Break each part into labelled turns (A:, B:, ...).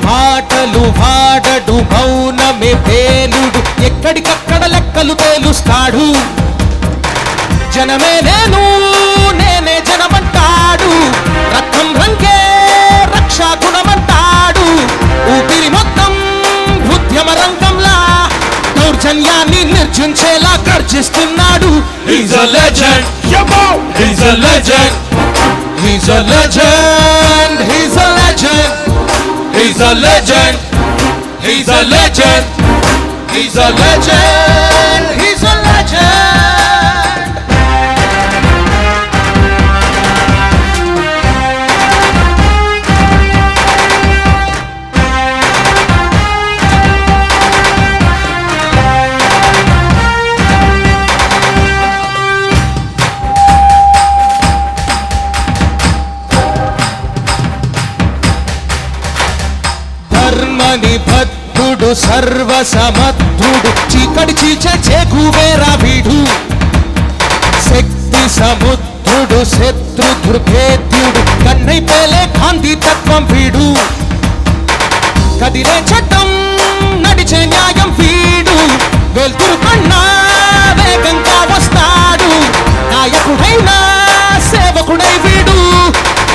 A: మాటలు వాడడు మౌనమే పేలుడు ఎక్కడికక్కడ లెక్కలు తేలుస్తాడు జనమే నేను నేనే జనమంటాడు రక్తం రంగే రక్షా గుణమంటాడు ఊపిరి మొత్తం ఉద్యమ రంగంలా దౌర్జన్యాన్ని నిర్జించేలా గర్జిస్తున్నాడు
B: He's a legend, he's a legend,
A: He's a legend, he's a legend,
B: he's a legend, he's a legend,
A: he's a legend, he's a legend. ధర్మనిబద్ధుడు సర్వసమర్థుడు చీకటి చీల్చే చేకువేరా వీడు శక్తి సముద్రుడు శత్రు దుర్భేద్యుడు కన్నై పేలే గాంధీ తత్వం వీడు కదిలే చట్టం నడిచే న్యాయం వీడు వెళ్తురు కన్నా వేగంగా వస్తాడు నాయకుడైనా సేవకుడై వీడు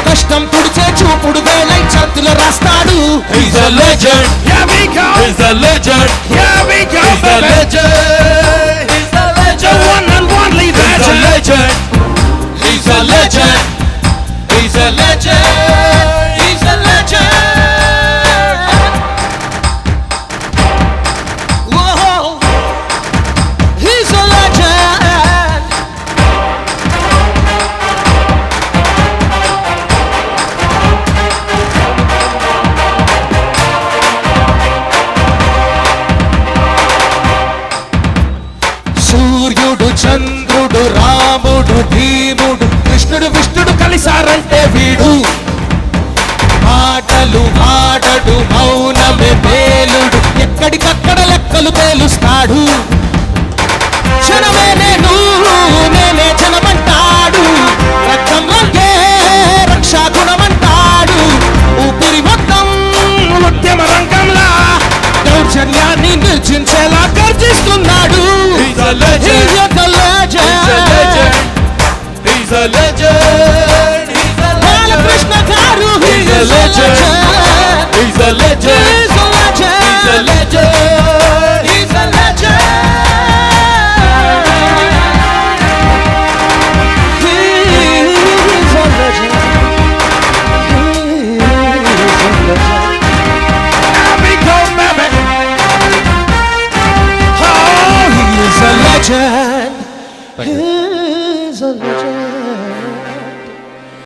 A: కష్టం తుడిచే చూపుడు వేలై చతుల రాస్తాడు
B: he's a legend,
C: Here we go,
B: he's a legend,
C: here we go,
B: he's a
C: baby.
B: legend, he's a
C: The
B: legend,
C: one and only
B: he's a
C: legend.
B: legend, he's a legend, he's a legend,
A: He's a legend. Whoa, he's a legend. సూర్యుడు చంద్రుడు రాముడు భీముడు కృష్ణుడు విష్ణుడు కలిసారంటే వీడు మాటలు వాడడు మౌనమే పేలుడు ఎక్కడికక్కడ లెక్కలు తేలుస్తాడు క్షణమే నేను నేనే జనమంటాడు రక్తంలోకే రక్షా గుణమంటాడు ఊపిరి మొత్తం
C: ఉద్యమ రంగంలా
A: దౌర్జన్యాన్ని నిర్జించేలా గర్జిస్తున్నాడు
B: he's a legend,
A: He's a legend.
B: he's a legend, he's a legend,
A: Balakrishna గారు
B: he's a legend, he's a legend,
A: He's a legend.
B: he's a legend.